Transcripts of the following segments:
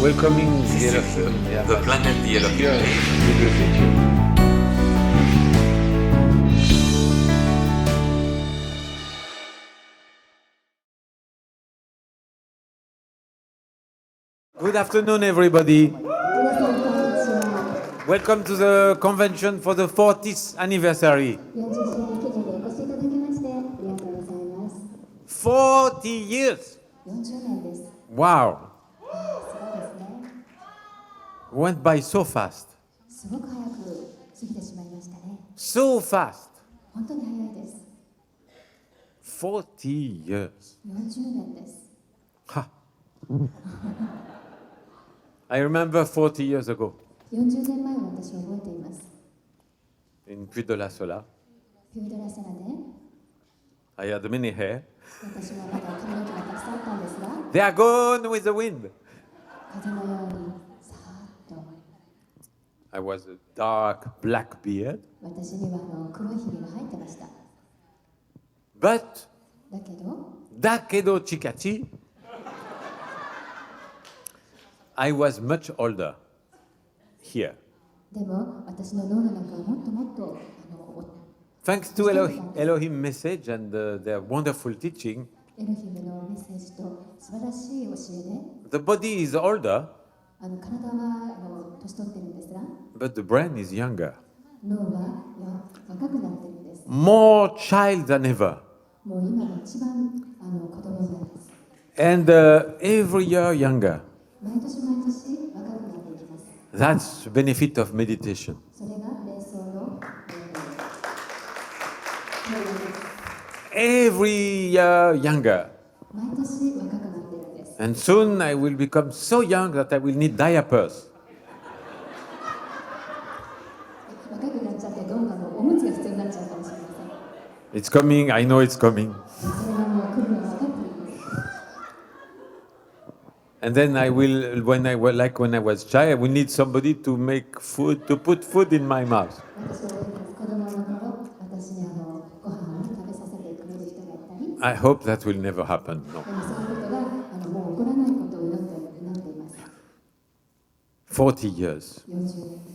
welcoming This the is Elohim. Yeah, the planet the Elohim. Yes, with the future. Good afternoon, everybody. Welcome to the convention for the 40th anniversary. 40周年記念でお越しいただきましてありがとうございます。 40 years. 40年です。 Wow. すごいですね。 Went by so fast. すごく早く過ぎてしまいましたね。 So fast. 本当に早いです。 40 years. 40年です。 Ha. I remember 40 years ago 40年前を私は覚えています。 in Puy de la Sola. ピュードラサラで I had many hair. 私はまだ髪の毛がたくさんあったんですが、 They are gone with the wind. 風のようにさーっと I was a dark black beard. 私には黒いひげが入ってました。 But だけど Dakedo Chikachi, I was much older here. でも私の脳の中はもっともっとThanks to Elohim message and their wonderful teaching, エロヒムのメッセージと素晴らしい教えで the body is older, 体は年取ってるんですが but the brain is younger. 脳は若くなってるんです。 More child than ever. もう今が一番子供なんです。 And every year younger. 毎年毎年若くなっていきます。 That's the benefit of meditation. それが瞑想の効用です。 Every year younger. 毎年若くなってるんです。 And soon I will become so young that I will need diapers. 若くなっちゃってどうかのおむつが必要になっちゃうかもしれません。 It's coming, I know it's coming. それがもう来るのが分かっています。 And then I will, when I was child, I will need somebody to make food, to put food in my mouth. 私は子供の頃、私にご飯を食べさせてくれる人がいたり、 I hope that will never happen. No. でもそういうことがもう起こらないことを祈っています。 40 years. 40年で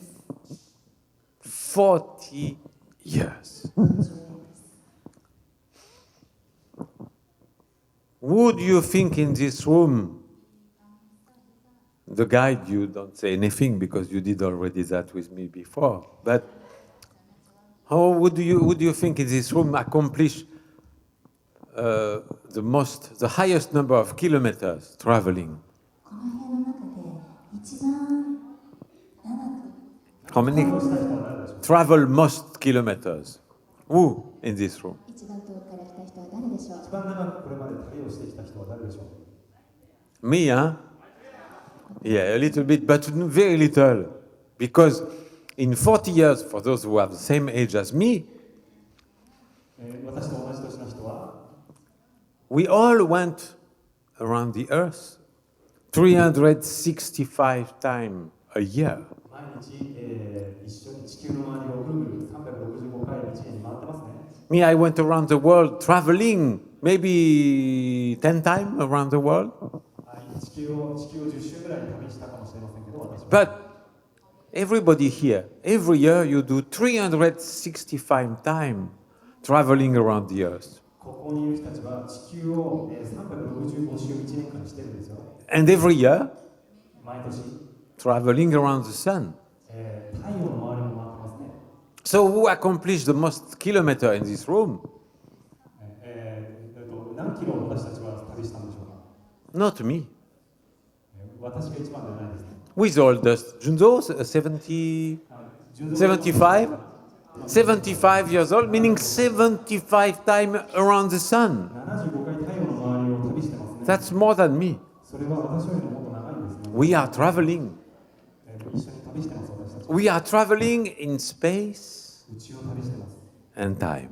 す。 40 years. 40年です。 Would you think in this room, the guide, you don't say anything because you did already that with me before, but how would you think in this room accomplish the highest number of kilometers traveling? この部屋の中で一番長く How many travel most kilometers? Who in this room? 一番遠くから来た人は誰でしょう。一番長くこれまで旅をしてきた人は誰でしょう。 Me, huh? Yeah, a little bit, but very little. Because in 40 years, for those who have the same age as me, 私と同じ年の人は we all went around the earth 365 times a year. 毎日、一緒に地球の周りをぐるぐる365回1年に回ってますね。 Me, I went around the world traveling maybe 10 times around the world. 地球を10周ぐらい旅したかもしれませんけど、私は But everybody here, every year you do 365 times traveling around the earth. ここにいる人たちは地球を365周1年間にしてるんですよ。 And every year 毎年、traveling around the sun. 太陽の周りも回ってますね。 So who accomplished the most kilometer in this room? 何キロ私たちは旅したんでしょうか。 Not me. 私が一番ではないですね。 Who is the oldest? Junzo, 70, 75? 75 years old, meaning 75 times around the sun. 75回太陽の周りを旅してますね。 That's more than me. それは私よりももっと長いんですね。 We are traveling. 一緒に旅してます、私たち。 We are traveling in space 宇宙を旅してます。 and time.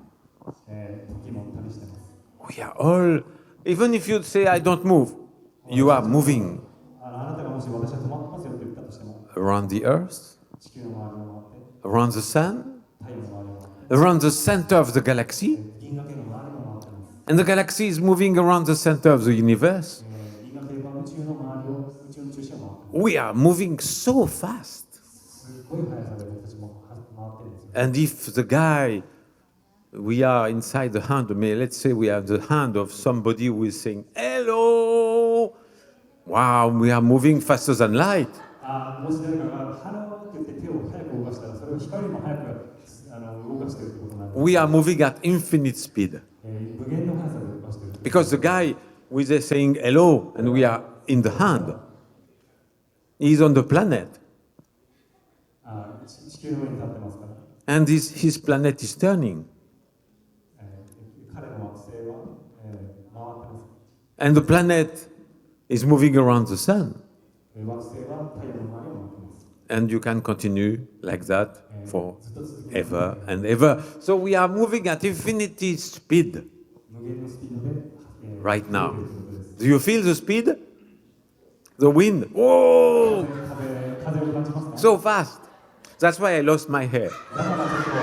時も旅してます。 We are all, even if you say, I don't move, you are moving あなたがもし私は止まってますよって言ったとしても、 around the earth, 地球の周りを回って、 around the sun, 太陽の周りを回って、 around the center of the galaxy. 銀河系の周りも回ってます。 And the galaxy is moving around the center of the universe. 銀河系は宇宙の周りを、宇宙の中心を回ってます。 We are moving so fast. すごい速さで僕たちも回ってるんですよ。 And if the guy, we are inside the hand, let's say we have the hand of somebody who is saying, hello, wow, we are moving faster than light. もし誰かがハローって言って手を早く動かしたら、それを光よりも早く動かしてるってことなんです。 We are moving at infinite speed. 無限の速さで動かしてる。 Because the guy who is saying hello and we are in the hand, he's on the planet. 地球の上に立ってますから。 And his planet is turning. 彼の惑星は、回ってます。 And the planet is moving around the sun. 惑星は太陽の周りを回ってます。 And you can continue like that forever and ever. So we are moving at infinity speed 無限のスピードで、right now. Do you feel the speed? The wind? Whoa! 風を感じますか？ So fast. That's why I lost my hair. だからちょっと影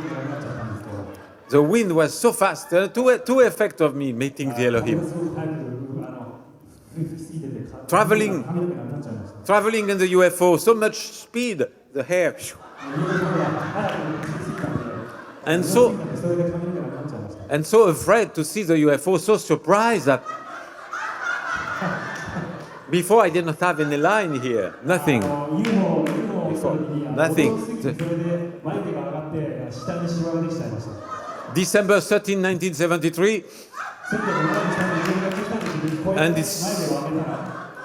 響になっちゃったんですけど。 The wind was so fast. Two effects of me meeting the Elohim. すごい早く吹きすぎてて、 Traveling 髪の毛がなっちゃいました。 Traveling in the UFO, so much speed, the hair. And so, それで髪の毛がなっちゃいました。 and so afraid to see the UFO, so surprised that before I did not have any line here, nothing. UFO をBefore. 時に Nothing. 驚きすぎてそれで眉毛が上がって下にシワができちゃいました。 December 13, 1973, 1973 And 眉 it's- 毛を上げたら、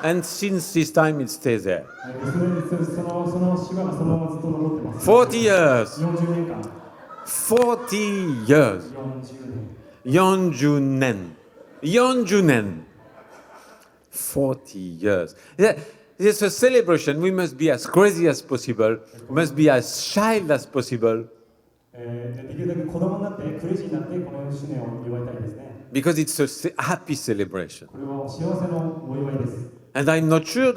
and since this time it stays there. そのシワがそのままずっと残ってます。 40 years. 40年間。 40 years. 40年。 40 nen. 40 years. Yeah, it's a celebration. We must be as crazy as possible. We must be as child as possible できるだけ子供になってクレイジーになってこの4周年を祝いたいですね。 because it's a happy celebration. これは幸せのお祝いです。 And I'm not sure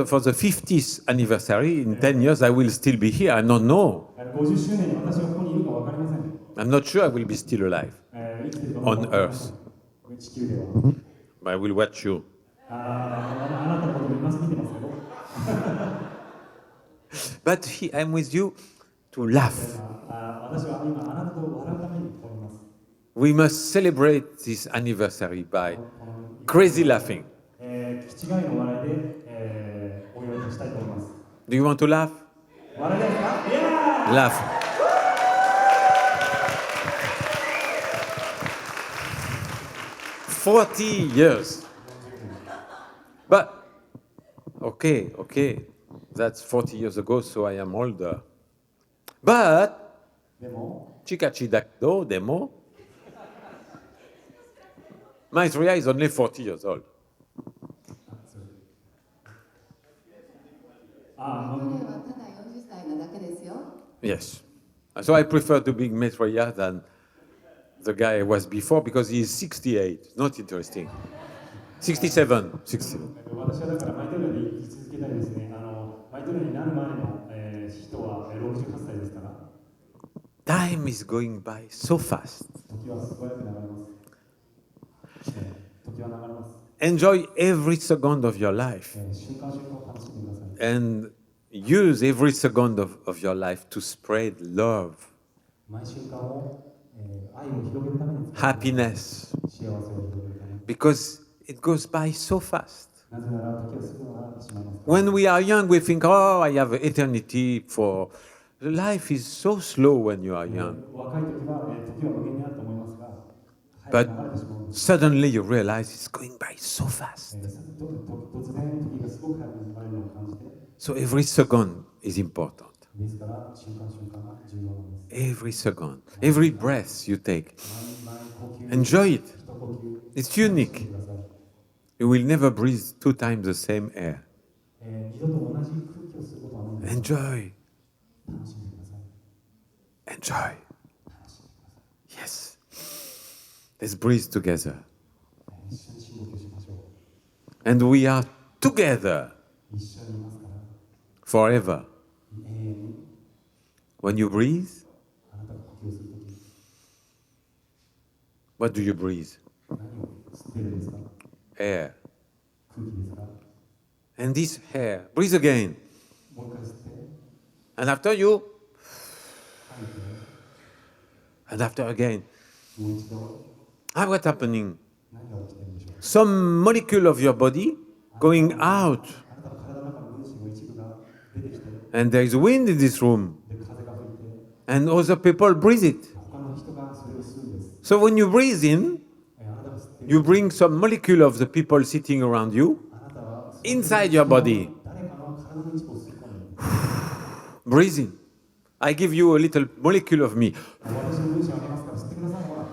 for the 50th anniversary in 10 years I will still be here. I don't know. 50周年に私がここにいるか分かりません。 I'm not sure I will be still alive. 生きてるか On Earth. 地球では。 But I will watch you. あなたのことを見てますけど。 But I'm with you to laugh. 私は今あなたと笑うためにここにいます。 We must celebrate this anniversary by crazy laughing. 気違いの笑いで、お祝いしたいと思います。 Do you want to laugh? 笑いですか？いやー Laugh. "40 years." But, okay, that's 40 years ago, so I am older. But, でも、 Chikachidakdo demo, Maitreya is only 40 years old. 彼はただ40歳なだけですよ。 Yes. So I prefer to be Maitreya than the guy I was before because he is 68. Not interesting. 67. 67. 私はだからマイトルで生き続けたいですね。マイトルになる前の、人は68歳ですから。 Time is going by so fast. 時は素早く流れます。時は流れます。 Enjoy every second of your life 瞬間瞬間を楽しんでください。 and use every second of your life to spread love, 毎瞬間を、愛を広げるために happiness, 幸せを広げるために。 because it goes by so fast. なぜなら時はすぐ流れてしまいます。 When we are young, we think, oh, I have eternity for. Life is so slow when you are young. 若い時は、時は無限にあると思いますが、 But 早く流れてしまうんです。 suddenly you realize it's going by so fast. 突然時がすごく早く流れるのを感じて、 So every second is important. ですから瞬間瞬間が重要なんです。 Every second, every breath you take. 毎呼吸、 Enjoy it. 一呼吸 It's して unique. ください。 You will never breathe 2 times the same air. 二度と同じ空気をすることはないんです。 Enjoy. 楽しんでください。 Enjoy. Yes. Let's breathe together. 一緒に深呼吸しましょ And we are together う。一緒にいますから、 forever. 永遠に When you breathe, あなたが呼吸するとき、 what do you breathe? 何を吸ってるんですか？ Air. 空気ですか？ And this air, breathe again. もう一回吸って And after you, 吐いて and after again. もう一度 Ah, what's happening? 何が起きてるんでしょうか Some molecule of your body going out. あなたの体の中の分子の一部が出てきて And there is wind in this room. で風が吹いて And other people breathe it. 他の人がそれを吸うんです So when you breathe in, あなたが吸っている you bring some molecule of the people sitting around you あなたは inside your body. 誰かの体の一部を吸い込む Breathe in. I give you a little molecule of me. 私の分子をあげますから吸ってくださいほら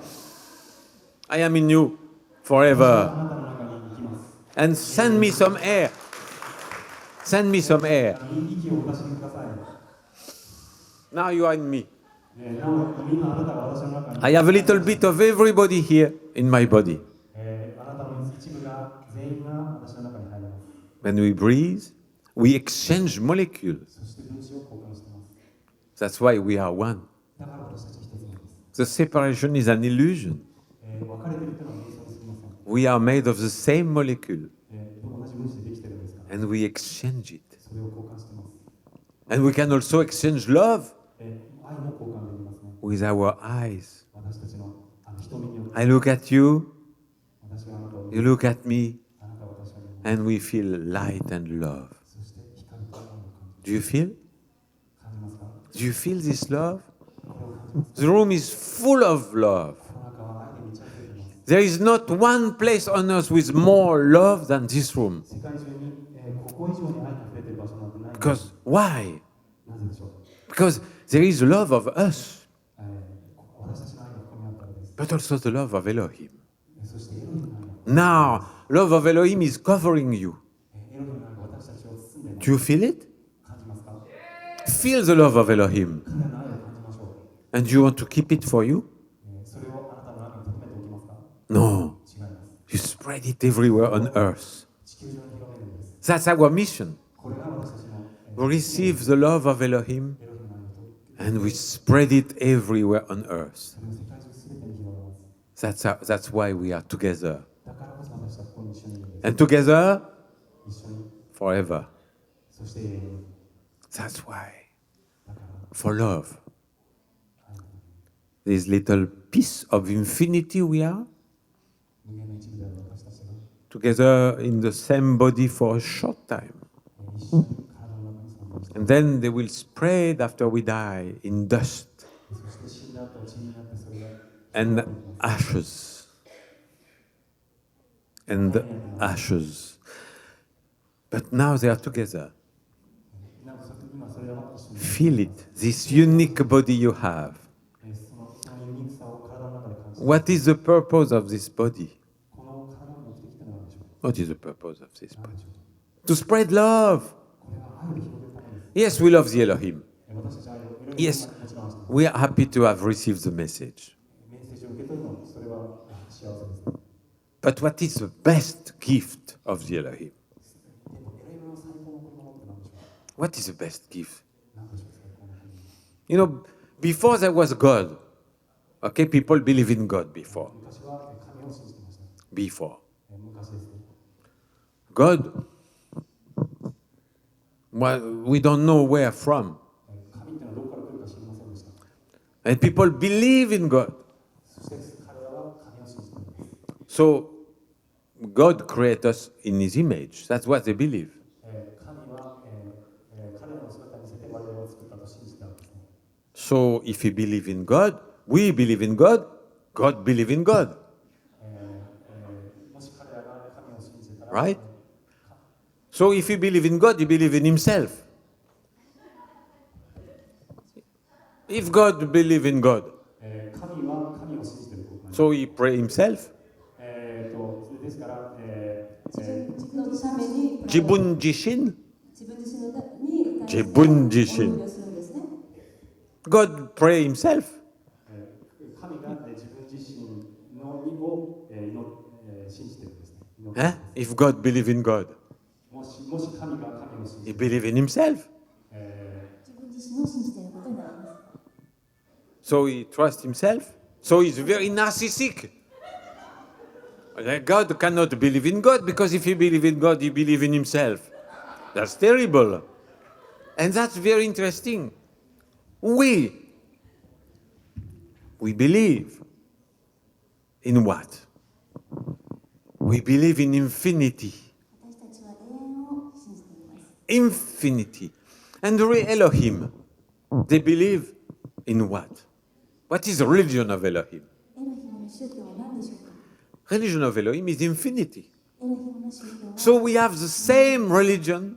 I am in you あ forever. なたの中に行きます And send me some air. Send me some air. 息をお出しください Now you are in me. なお今あなたは私の中に I have a little bit of everybody here in my body. あなたの一部が全員が私の中に入ります When we breathe, we exchange molecules. そして分子を交換してます That's why we are one. だから私たち一つなんです The separation is an illusion. 分かれているというのは瞑想ですみません We are made of the same molecule 同じ分子でできてるんですから and we exchange it. それを交換してます And we can also exchange love 愛も交換できますね with our eyes. 私たちの瞳によって I look at you, 私があなたを見 you look at me, あなたは私を見 and we feel light and love. そして光と愛を感 Do you feel? じますか Do you feel this love? これを感じます The room is full of love. この中は愛で満ち溢れています There is not one place on earth with more love than this room. 世界中に、ここ以上に愛に溢れている場所なんてないんです Because why? なぜでしょう、Because there is love of us, 私たちの愛がここにあったからです but also the love of Elohim. そしてエロヒムの愛が Now, love of Elohim is covering you. エロヒムの愛が私たちを包んでいます Do you feel it? 感じますか Feel the love of Elohim. 彼らの愛を感じましょう And you want to keep it for you? それをあなたの中に留めておきますか No. 違います You spread it everywhere on earth. 地球上に広めるんです That's our mission. これが私たちの、We receive the love of Elohim エロヒムの愛をと and we spread it everywhere on earth. それを世界中すべてに広げます That's why we are together. だからこそ私たちはここに一緒にいるんです And together 一緒に forever. そして永遠に That's why. だから For love. This little piece of infinity we are 人間の一部である私たちが together in the same body for a short time. 一緒に体の中に存在して And then they will spread after we die in dust そして死んだ後血になってそれが and ashes. And ashes. But now they are together. なんか今それが一緒に Feel it, this unique body you have. そのユニークさを体の中で感じて What is the purpose of this body? この体の目的って何でしょう What is the purpose of this 何 body? でしょう To spread love. これは愛を広げるためです Yes, we love the Elohim. 私たちは愛をエロヒム Yes, もちろんして we are happy to have received the message. メッセージを受け取るのそれは幸せです But what is the best gift of the Elohim? でもエロヒムの最高の贈り物って何でしょう What is the best gift? 何でしょう最高の贈り物 You know, before there was God, okay, people believe in God before. 昔は神を信じてました Before. 昔ですね God, well, we don't know where from. 神っていうのはどこから来るか知りませんでした And people believe in God. そして彼らは神を信じています So God created us in his image. That's what they believe. 神は、彼らの姿に似せて我々を作ったと信じてたんですね So if we believe in God, we believe in God, God believe in God. もし彼らが神を信じてたら、 Right? So if you believe in God, you believe in himself. If God believe in God, 神は神を信じていることなんです。 so he pray himself. ですから、自分のために Jibun Jishin. 自分自身のために自分自身お祈りをするんですね God pray himself. 神が、自分自身の意を、信じているんですね。祈ってい Eh? ます If God believe in God, もし神が神を信 he じている、 believe in himself. 自分自身を信じていることになります So he trusts himself. So he's very narcissistic. God cannot believe in God because if he believe in God, he believe in himself. That's terrible. And that's very interesting. We believe in what? We believe in infinity. 私たちは永遠を信じています。 Infinity. And the Elohim, they believe in what? What is the religion of Elohim? エロヒムの宗教は何でしょうか？ Religion of Elohim is infinity. エロヒムの宗教は So we have the same religion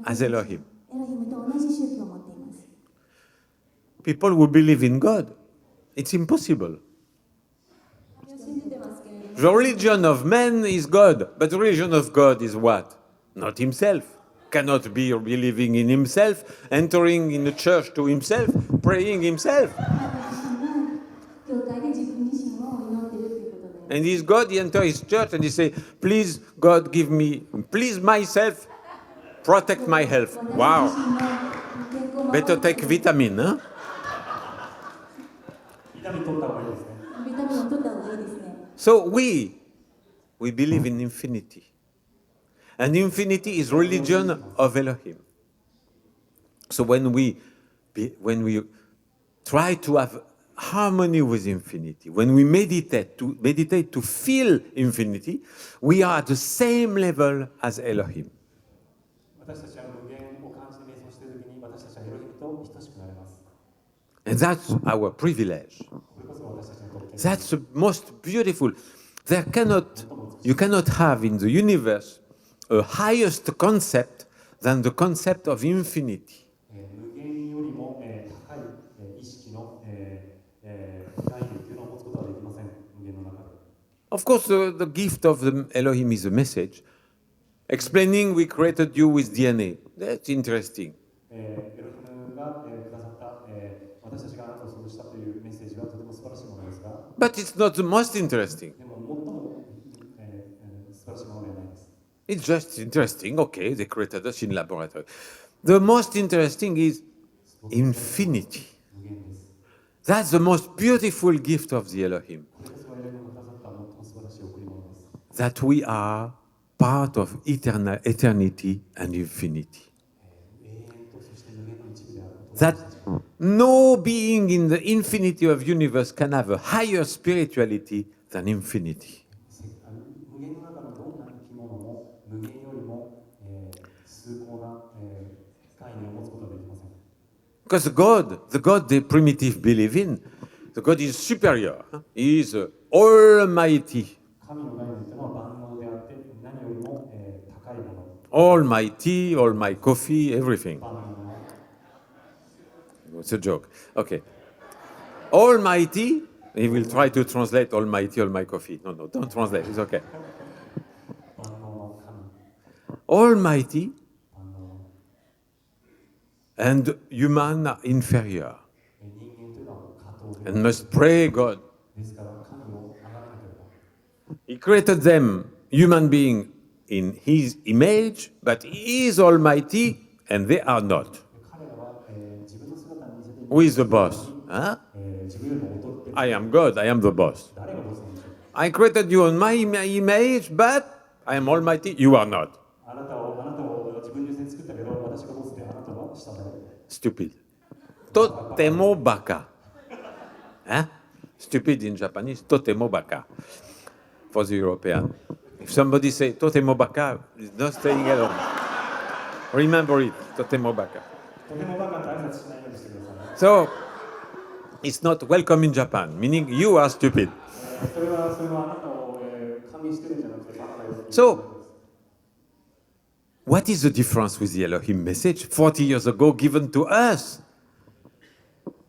as Elohim. エロヒムと同じ宗教を持っています。 People who believe in God, it's impossible. 信じてますけれども、 The religion of man is God, but the religion of God is what? Not himself. Cannot be believing in himself, entering in the church to himself, praying himself. 教会で自分自身を祈っているということで、 And he's God, he enters his church and he say, please God give me, please myself, protect my health. 私 Wow. 自身の健康を守 Better って take vitamin, huh? 痛み取った方がいいですね。ビタミンを取った方がいいですね。 So we believe in infinity. And infinity is religion of Elohim. So when we try to have harmony with infinity, when we meditate to feel infinity, we are at the same level as Elohim. 私たちは無限を感じて瞑想しているときに、私たちはエロヒムと等しくなれます。 And that's our privilege. これこそ私たちの特権。 That's the most beautiful. You cannot have in the universe a highest concept than the concept of infinity. 無限よりも、高い、意識の、概念というのを持つことはできません。無限の中で。 Of course, the gift of the Elohim is a message explaining we created you with DNA. That's interesting. エロヒムが、くださった、私たちがあなたを創造したというメッセージはとても素晴らしいものですが、 But it's not the most interesting. でも最も、素晴らしいものではないです。 It's just interesting. Okay, they created us in laboratory. The most interesting is infinity. 無限です。 That's the most beautiful gift of the Elohim. これこそがエロヒムがくださった最も素晴らしい贈り物です。 That we are part of eternity and infinity. 永遠とそして無限の一部であることを That 私たちは no being in the infinity of universe can have a higher spirituality than infinity. 無限の中のどんな生き物も無限よりも、崇高な、概念を持つことはできません。 Because the God they primitive believe in, the God is superior. He is almighty, 神の概念というのは万能であって何よりも、高いもの、 all my tea, all my coffee, everything. 万能なもの、 It's a joke. Okay. Almighty, he will try to translate almighty, all my coffee. No, don't translate. It's okay. 万能の神、 Almighty 万能の and human are inferior 人間というのは下等で、 and must pray God. ですから神を崇めなければ。 He created them, human being, in his image, but he is almighty and they are not. 彼らは、自分の姿に似せている Who is the boss? Huh? 自分よりも劣っている I am God, I am the boss. 誰がボスなんでしょうか。 I created you on my image, but I am almighty, you are not. あなたを自分に作ったけど私がボスであなたは下だよ。 Stupid. Totemo baka. Huh? Stupid in Japanese, totemo baka. For the European. If somebody say totemo baka, it's not staying alone. Remember it, totemo baka. とてもバカって挨拶しないようにしてください。 So, it's not welcome in Japan, meaning you are stupid. それはあなたを、加味してるんじゃなくてバカだよっていうことです。 So, what is the difference with the Elohim message 40 years ago given to us?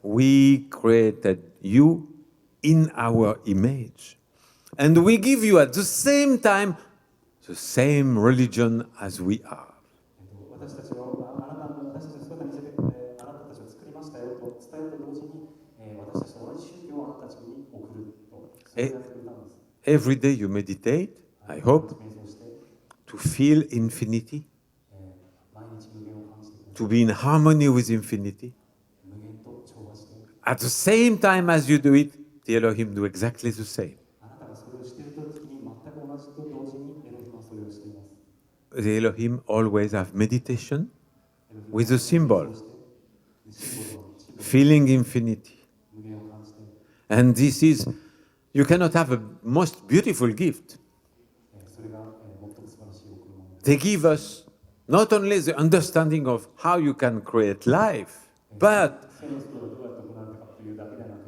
We created you in our image. And we give you at the same time the same religion as we are. 私たちの姿に似せて、あなたたちを作りましたよと伝えると同時に、私たちと同じ宗教をあなたたちに送ると、それをやってくれたんです。 Every day you meditate, I hope, 瞑想して、to feel infinity, 毎日無限を感じてくださ to be in harmony with infinity. い。無限と調和して、 At the same time as you do it, the Elohim do exactly the same. あなたがそれをしているときに全く同じと同時にエロヒムはそれをしています。the Elohim always have meditation with a symbol, シンボルのシンボル feeling infinity. 無限を感じて、 And this is, you cannot have a most beautiful gift. それが最も素晴らしい贈り物。 They give us not only the understanding of how you can create life, but 生の作りがどうやって行われたかというだけではなく、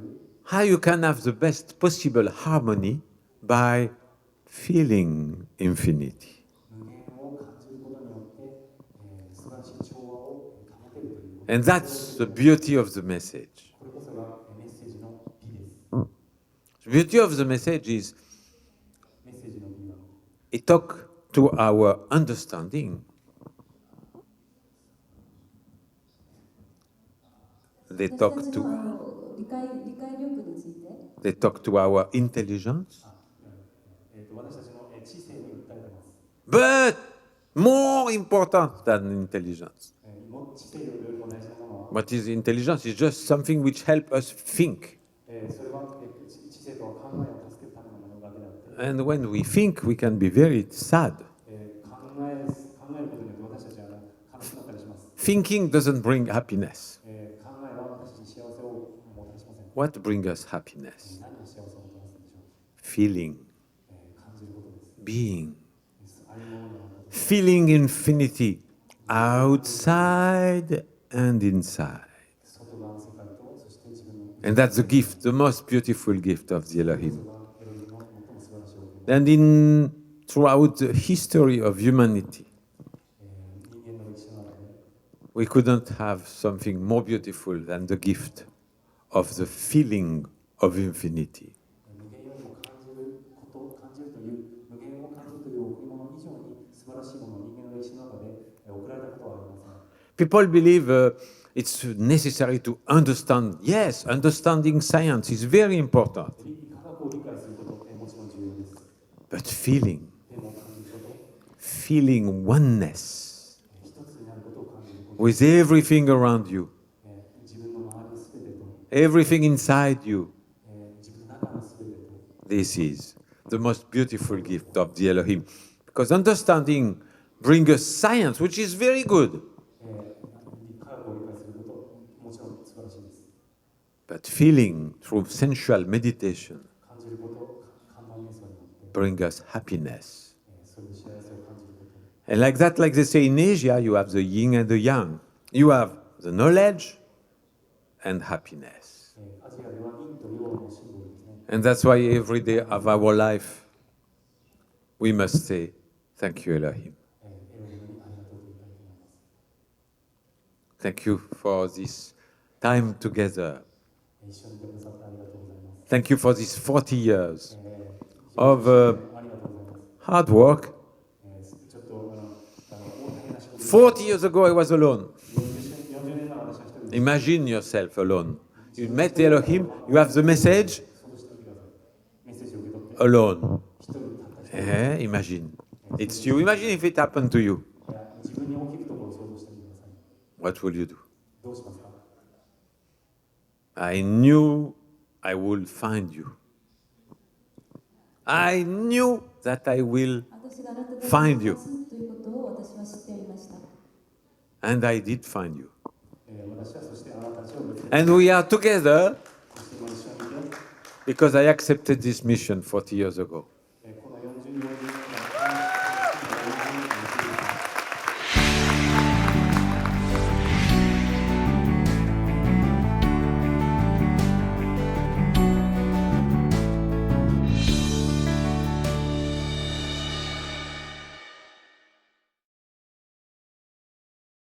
how you can have the best possible harmony by feeling infinity. 無限を感じることによって、素晴らしい調和を保てるということ。 And that's the beauty of the message. これこそがメッセージの美です。 The beauty of the message is メッセージの美は、 it talk to our understanding. They 私 talk たち to の理解力について they talk to our intelligence. 私たちの知性に訴えてます。 But more important than intelligence. 知性よりも大事なものは、 What is intelligence is just something which help us think. それは知性とは考えを助けるためのものだけであって、 And when we think, we can be very sad. 考えることによって私たちは悲しくなったりします。 Thinking doesn't bring happiness. 考えは私たちに幸せをもたらしません。 What brings us happiness? 何が幸せをもたらすんでしょう。 Feeling, 感じることです。 being, ありのままにあること。 feeling infinity outside and inside. 外側の世界と、そして自分の And that's the gift, the most beautiful gift of the Elohim. エロヒムの最も素晴らしい贈り物。 And in throughout the history of humanity, 人間の歴史の中で、 we couldn't have something more beautiful than the gift of the feeling of infinity. 無限よりも感じること、感じるという、無限を感じるという贈り物以上に素晴らしいものを人間の歴史の中で贈られたことはありません。 People believe it's necessary to understand. Yes, understanding science is very important. 科学を理解することってもちろん重要です。 But feeling, でも感じること、 feeling oneness 一つになることを感じること、 with everything around you, 自分の周りのすべてと、 everything inside you, 自分の中のすべてと、 this is the most beautiful gift of the Elohim. Because understanding brings us science, which is very good. 科学を理解することもちろん素晴らしいです。 But feeling through sensual meditation 感じること、感動瞑想によって、 brings us happiness. それで幸せを感じること。 And like that, like they say in Asia, you have the yin and the yang. You have the knowledge and happiness. アジアでは陰と陽のシンボルですね。 And that's why every day of our life, we must say, thank you, Elohim. エロヒムにありがとうと言いたいと思います。 Thank you for this time together. 一緒にいてくださってありがとうございます。 Thank you for these 40 years あ of りがとうございます。 hard work. ちょっと大変な仕事。 40 years ago, I was alone. 40年前私は一人で Imagine yourself alone. You met the Elohim, you have the message 想像してみてください。メッセージを受け取って alone. 一人でたった一人。 Imagine. It's you. Imagine if it happened to you. いや自分に起きるところを想像してみてください。 What will you do? どうしますか？ I knew I would find you. I knew that I will, 私があなたと Find you. 話すということを私は知っておりました。 and I did find you. 私はそしてあなたたちを見つけ、 And we are together そして今一緒にいて、 because I accepted this mission 40 years ago.